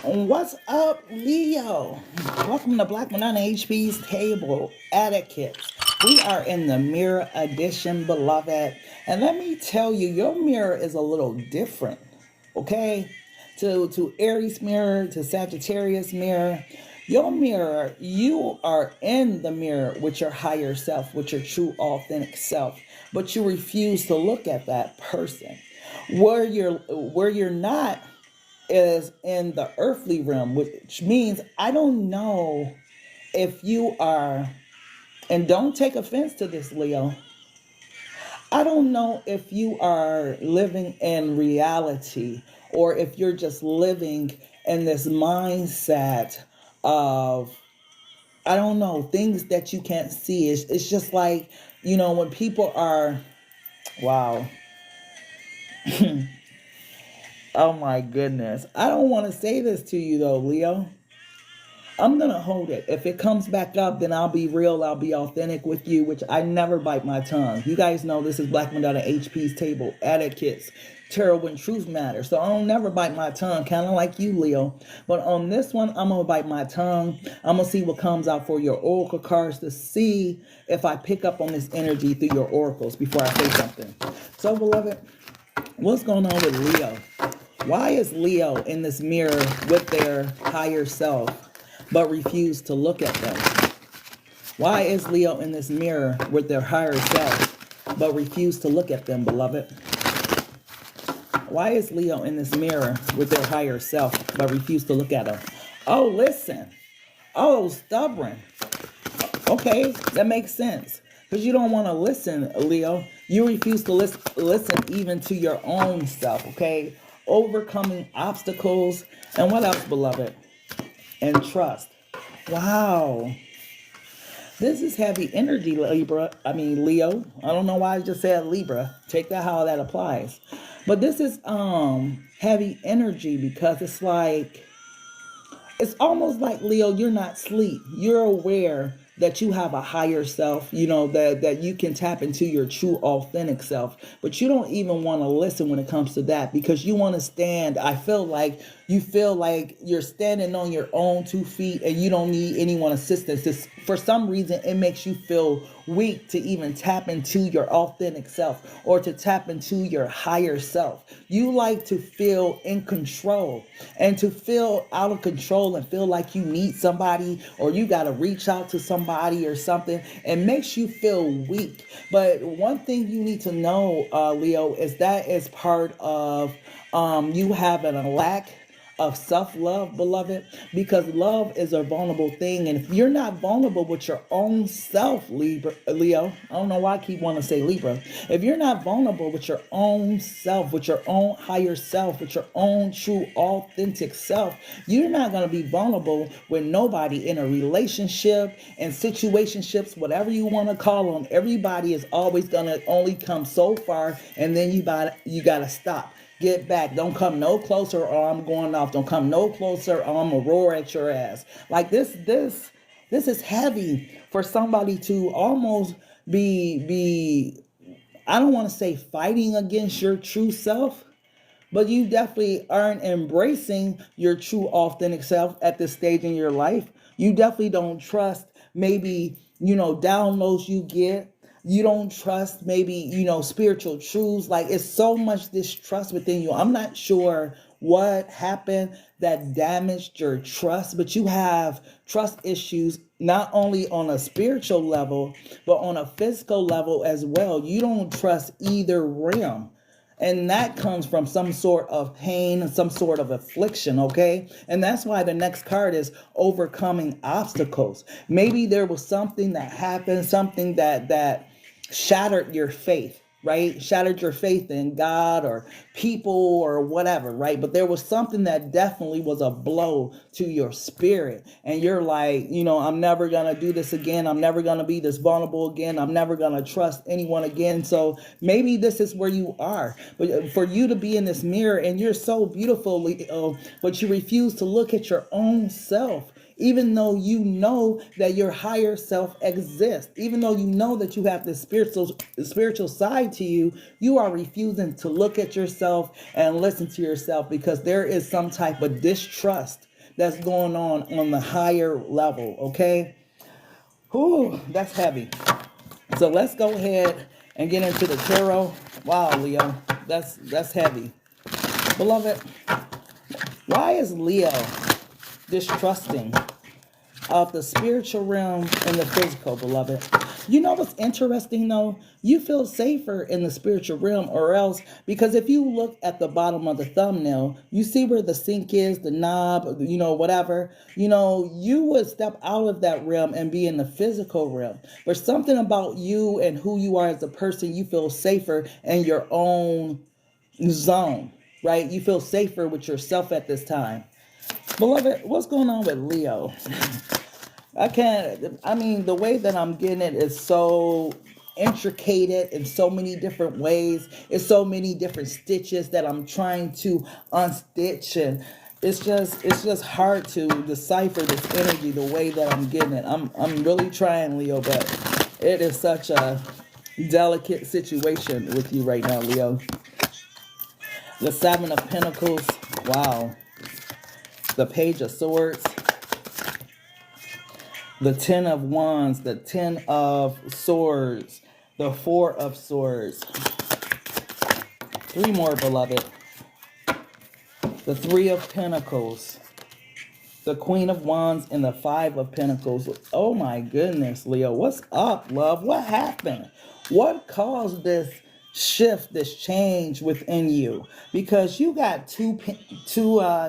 What's up, Leo? Welcome to Black MadonnaHP's Table Etiquette. We are in the mirror edition, beloved. And let me tell you, your mirror is a little different, okay? To Aries mirror, to Sagittarius mirror. Your mirror, you are in the mirror with your higher self, with your true authentic self, but you refuse to look at that person. Where you're not is in the earthly realm, which means I don't know if you are, and don't take offense to this, Leo, I don't know if you are living in reality or if you're just living in this mindset of, I don't know, things that you can't see. It's just like, when people are, wow. Oh my goodness. I don't want to say this to you though, Leo. I'm going to hold it. If it comes back up, then I'll be real. I'll be authentic with you, which I never bite my tongue. You guys know this is Black Madonna HP's Table Etiquettes, Tarot when Truth Matters. So I don't never bite my tongue, kind of like you, Leo. But on this one, I'm going to bite my tongue. I'm going to see what comes out for your oracle cards to see if I pick up on this energy through your oracles before I say something. So, beloved, what's going on with Leo? Why is Leo in this mirror with their higher self but refuse to look at them? Why is Leo in this mirror with their higher self but refuse to look at them, beloved? Why is Leo in this mirror with their higher self but refuse to look at them? Oh, listen. Oh, stubborn. Okay, that makes sense. Because you don't want to listen, Leo. You refuse to listen even to your own self, okay? Overcoming obstacles. And what else, beloved? And trust. Wow. This is heavy energy, Leo. I don't know why I just said Libra. Take that how that applies. But this is heavy energy because it's almost like, Leo, you're not asleep. You're aware that you have a higher self, that you can tap into your true authentic self. But you don't even want to listen when it comes to that because you want to stand. I feel like you feel like you're standing on your own 2 feet and you don't need anyone's assistance. For some reason, it makes you feel weak to even tap into your authentic self or to tap into your higher self. You like to feel in control, and to feel out of control and feel like you need somebody or you got to reach out to somebody or something. It makes you feel weak. But one thing you need to know, Leo, is that is part of you having a lack of self-love, beloved, because love is a vulnerable thing. And if you're not vulnerable with your own self, Leo, I don't know why I keep wanting to say Libra. If you're not vulnerable with your own self, with your own higher self, with your own true authentic self, you're not going to be vulnerable with nobody in a relationship and situationships, whatever you want to call them. Everybody is always going to only come so far, and then you got to stop. Get back. Don't come no closer or I'm going off. Don't come no closer or I'm going to roar at your ass. Like this is heavy for somebody to almost be, I don't want to say fighting against your true self, but you definitely aren't embracing your true authentic self at this stage in your life. You definitely don't trust maybe, downloads you get. You don't trust maybe, spiritual truths. Like it's so much distrust within you. I'm not sure what happened that damaged your trust, but you have trust issues, not only on a spiritual level, but on a physical level as well. You don't trust either realm. And that comes from some sort of pain and some sort of affliction, okay? And that's why the next card is overcoming obstacles. Maybe there was something that happened, something that shattered your faith, right? Shattered your faith in God or people or whatever, right? But there was something that definitely was a blow to your spirit. And you're like, I'm never going to do this again. I'm never going to be this vulnerable again. I'm never going to trust anyone again. So maybe this is where you are. But for you to be in this mirror and you're so beautiful, but you refuse to look at your own self. Even though you know that your higher self exists, even though you know that you have this spiritual side to you, you are refusing to look at yourself and listen to yourself because there is some type of distrust that's going on the higher level, okay? Whew, that's heavy. So let's go ahead and get into the tarot. Wow, Leo, that's heavy. Beloved, why is Leo distrusting of the spiritual realm and the physical, beloved? You know what's interesting though? You feel safer in the spiritual realm, or else, because if you look at the bottom of the thumbnail, you see where the sink is, the knob, whatever, you would step out of that realm and be in the physical realm. But something about you and who you are as a person, you feel safer in your own zone, right? You feel safer with yourself at this time. Beloved, what's going on with Leo? The way that I'm getting it is so intricate in so many different ways. It's so many different stitches that I'm trying to unstitch, and it's just hard to decipher this energy the way that I'm getting it. I'm really trying, Leo, but it is such a delicate situation with you right now, Leo. The Seven of Pentacles, wow. The Page of Swords, the Ten of Wands, the Ten of Swords, the Four of Swords. Three more, beloved. The Three of Pentacles, the Queen of Wands, and the Five of Pentacles. Oh my goodness, Leo. What's up, love? What happened? What caused this shift, this change within you? Because you got two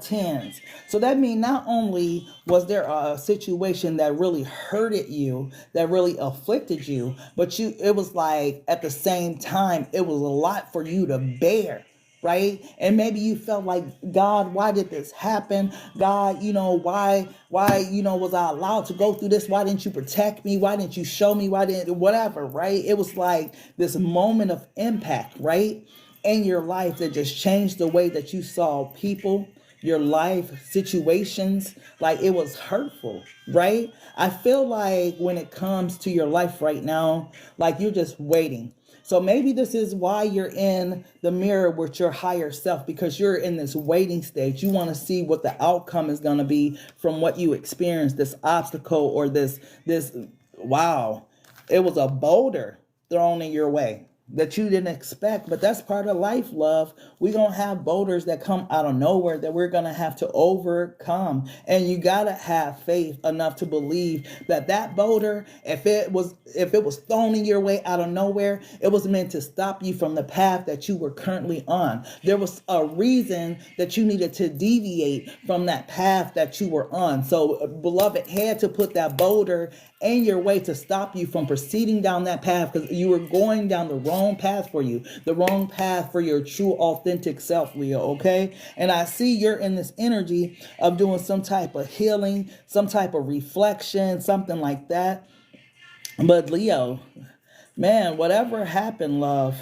tens. So that means not only was there a situation that really hurted you, that really afflicted you, but it was like at the same time, it was a lot for you to bear. Right? And maybe you felt like, God, why did this happen? God, why, was I allowed to go through this? Why didn't you protect me? Why didn't you show me? Why didn't, whatever, right? It was like this moment of impact, right? In your life that just changed the way that you saw people, your life, situations. Like it was hurtful, right? I feel like when it comes to your life right now, like you're just waiting. So maybe this is why you're in the mirror with your higher self, because you're in this waiting stage. You want to see what the outcome is going to be from what you experienced, this obstacle or this, wow, it was a boulder thrown in your way that you didn't expect, but that's part of life, love. We're going to have boulders that come out of nowhere that we're going to have to overcome. And you got to have faith enough to believe that that boulder, if it was thrown in your way out of nowhere, it was meant to stop you from the path that you were currently on. There was a reason that you needed to deviate from that path that you were on. So, beloved, had to put that boulder in your way to stop you from proceeding down that path, because you were going down the wrong path for you, the wrong path for your true authentic self, Leo, okay? And I see you're in this energy of doing some type of healing, some type of reflection, something like that. But Leo, man, whatever happened, love,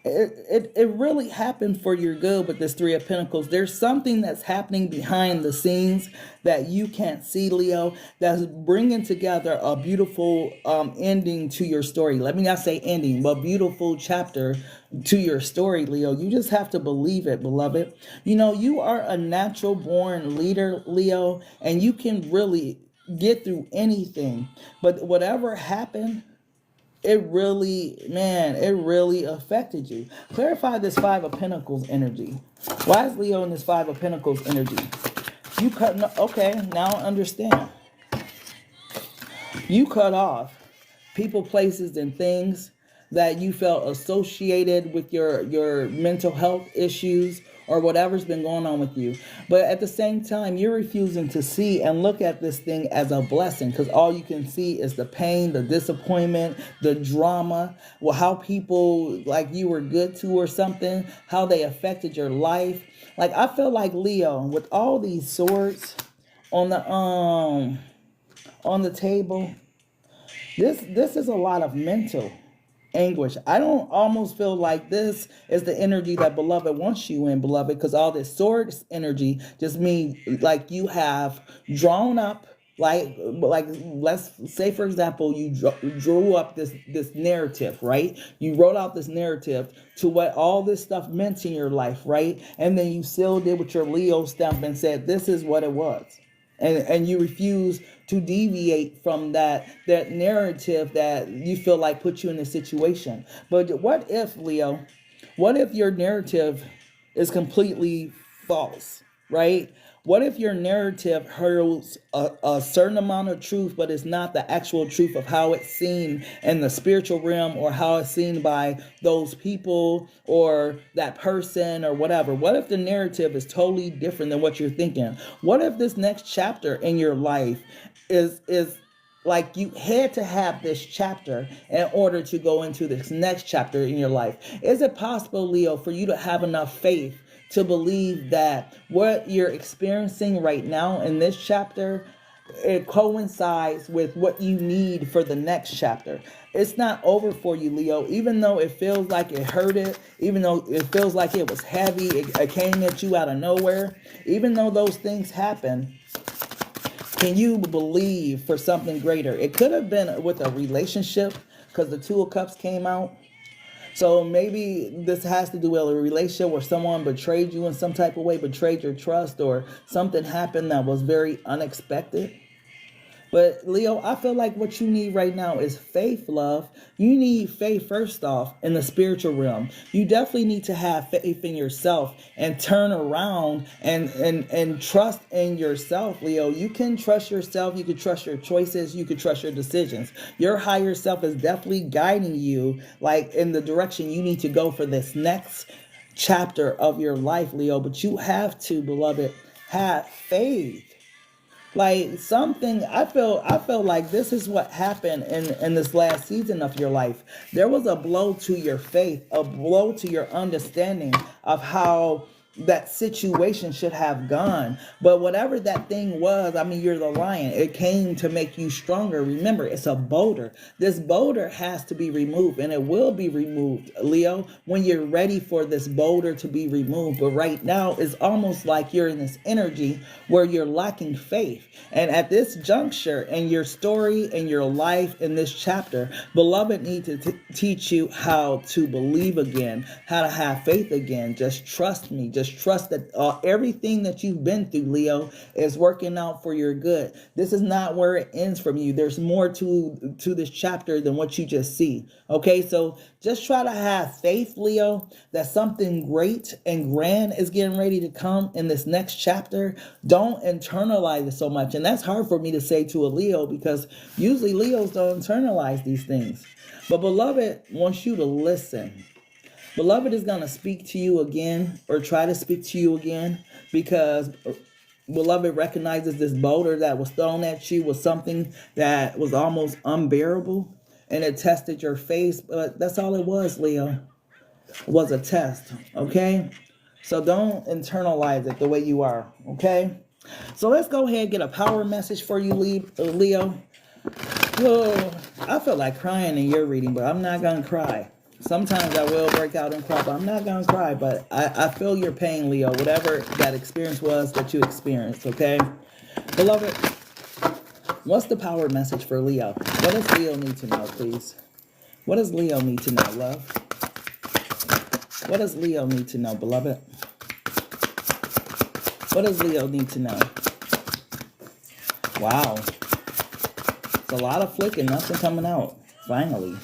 it really happened for your good with this Three of Pentacles. There's something that's happening behind the scenes that you can't see, Leo, that's bringing together a beautiful ending to your story. Let me not say ending, but beautiful chapter to your story, Leo. You just have to believe it, beloved. You are a natural born leader, Leo, and you can really get through anything. But whatever happened, it really affected you. Clarify this Five of Pentacles energy. Why is Leo in this Five of Pentacles energy? Okay, now I understand. You cut off people, places, and things that you felt associated with your mental health issues or whatever's been going on with you. But at the same time, you're refusing to see and look at this thing as a blessing, because all you can see is the pain, the disappointment, the drama, well, how people like you were good to or something, how they affected your life. Like, I feel like Leo, with all these swords on the table, this is a lot of mental anguish. I don't almost feel like this is the energy that beloved wants you in, beloved, because all this swords energy just means like you have drawn up Like let's say, for example, you drew up this narrative, right? You wrote out this narrative to what all this stuff meant in your life, right? And then you sealed it with your Leo stamp and said, this is what it was. And you refuse to deviate from that narrative that you feel like put you in a situation. But what if, Leo, what if your narrative is completely false, right? What if your narrative holds a certain amount of truth, but it's not the actual truth of how it's seen in the spiritual realm, or how it's seen by those people or that person or whatever? What if the narrative is totally different than what you're thinking? What if this next chapter in your life is like you had to have this chapter in order to go into this next chapter in your life? Is it possible, Leo, for you to have enough faith to believe that what you're experiencing right now in this chapter, it coincides with what you need for the next chapter? It's not over for you, Leo. Even though it feels like it hurted, even though it feels like it was heavy, it came at you out of nowhere, even though those things happen, can you believe for something greater? It could have been with a relationship, because the Two of Cups came out. So maybe this has to do with a relationship where someone betrayed you in some type of way, betrayed your trust, or something happened that was very unexpected. But Leo, I feel like what you need right now is faith, love. You need faith first off in the spiritual realm. You definitely need to have faith in yourself and turn around and trust in yourself, Leo. You can trust yourself. You can trust your choices. You can trust your decisions. Your higher self is definitely guiding you like in the direction you need to go for this next chapter of your life, Leo. But you have to, beloved, have faith. Like something, I feel like this is what happened in this last season of your life. There was a blow to your faith, a blow to your understanding of how that situation should have gone. But whatever that thing was, I mean, you're the lion. It came to make you stronger. Remember, it's a boulder. This boulder has to be removed, and it will be removed, Leo, when you're ready for this boulder to be removed. But right now, it's almost like you're in this energy where you're lacking faith. And at this juncture in your story, in your life, in this chapter, beloved, need to teach you how to believe again, how to have faith again. Just trust me. Just trust that everything that you've been through, Leo, is working out for your good. This is not where it ends from you. There's more to this chapter than what you just see. Okay, so just try to have faith, Leo, that something great and grand is getting ready to come in this next chapter. Don't internalize it so much. And that's hard for me to say to a Leo, because usually Leos don't internalize these things. But beloved wants you to listen. Beloved is going to speak to you again, or try to speak to you again, because beloved recognizes this boulder that was thrown at you was something that was almost unbearable, and it tested your faith. But that's all it was, Leo. It was a test, okay? So don't internalize it the way you are, okay? So let's go ahead and get a power message for you, Leo. Oh, I feel like crying in your reading, but I'm not going to cry. Sometimes I will break out and cry, but I'm not going to cry. But I feel your pain, Leo, whatever that experience was that you experienced, okay? Beloved, what's the power message for Leo? What does Leo need to know, please? What does Leo need to know, love? What does Leo need to know, beloved? What does Leo need to know? Wow. It's a lot of flicking, nothing coming out, finally.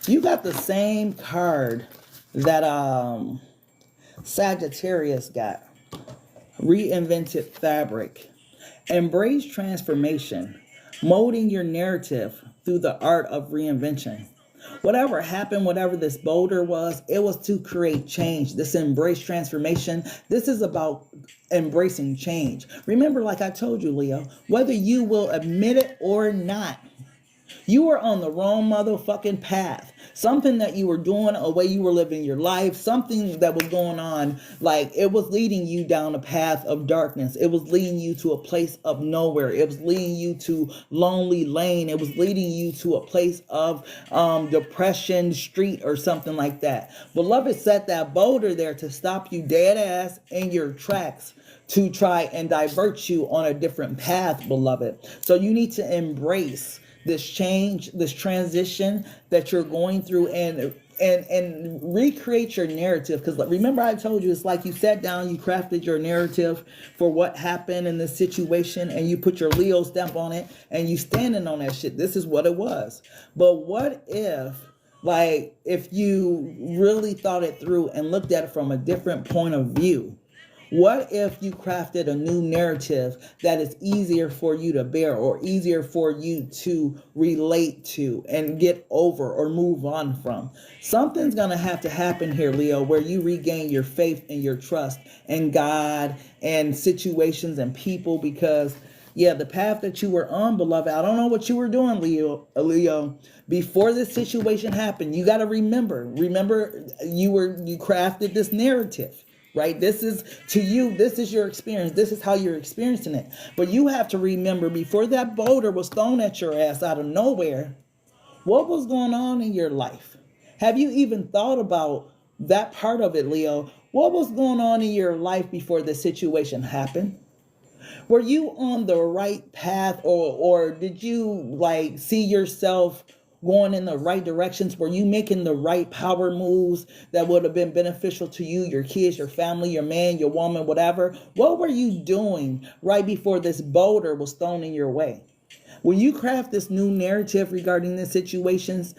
You got the same card that Sagittarius got. Reinvented fabric. Embrace transformation. Molding your narrative through the art of reinvention. Whatever happened, whatever this boulder was, it was to create change. This embrace transformation. This is about embracing change. Remember, like I told you, Leo, whether you will admit it or not, You were on the wrong motherfucking path. Something that you were doing, a way you were living your life, something that was going on, like it was leading you down a path of darkness. It was leading you to a place of nowhere. It was leading you to lonely lane. It was leading you to a place of depression street or something like that. Beloved set that boulder there to stop you dead ass in your tracks, to try and divert you on a different path, beloved. So you need to embrace this change, this transition that you're going through, and recreate your narrative. Because remember, I told you, it's like you sat down, you crafted your narrative for what happened in this situation, and you put your Leo stamp on it, and you standing on that shit. This is what it was. But what if, like, if you really thought it through and looked at it from a different point of view? What if you crafted a new narrative that is easier for you to bear, or easier for you to relate to and get over or move on from? Something's going to have to happen here, Leo, where you regain your faith and your trust in God and situations and people, because yeah, the path that you were on, beloved, I don't know what you were doing, Leo, before this situation happened. You got to remember, you crafted this narrative. Right? This is, to you, this is your experience. This is how you're experiencing it. But you have to remember, before that boulder was thrown at your ass out of nowhere, what was going on in your life? Have you even thought about that part of it, Leo? What was going on in your life before the situation happened? Were you on the right path, or did you like see yourself going in the right directions? Were you making the right power moves that would have been beneficial to you, your kids, your family, your man, your woman, whatever? What were you doing right before this boulder was thrown in your way? When you craft this new narrative regarding the situations,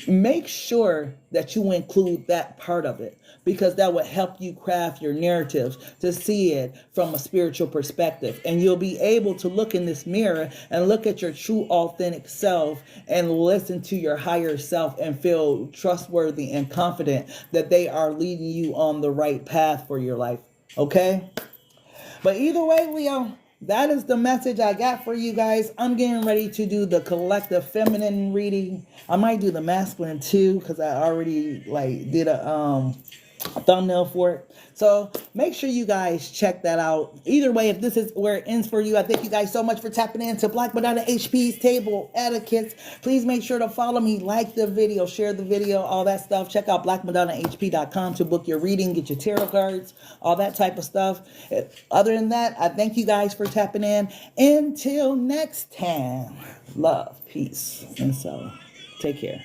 make sure that you include that part of it, because that will help you craft your narratives to see it from a spiritual perspective. And you'll be able to look in this mirror and look at your true, authentic self and listen to your higher self and feel trustworthy and confident that they are leading you on the right path for your life. Okay? But either way, Leo, that is the message I got for you guys. I'm getting ready to do the collective feminine reading. I might do the masculine too, because I already did a thumbnail for it. So make sure you guys check that out. Either way, if this is where it ends for you, I thank you guys so much for tapping into Black Madonna HP's Table Etiquettes. Please make sure to follow me, like the video, share the video, all that stuff. Check out blackmadonnahp.com to book your reading, get your tarot cards, all that type of stuff. Other than that, I thank you guys for tapping in. Until next time, love, peace, and so take care.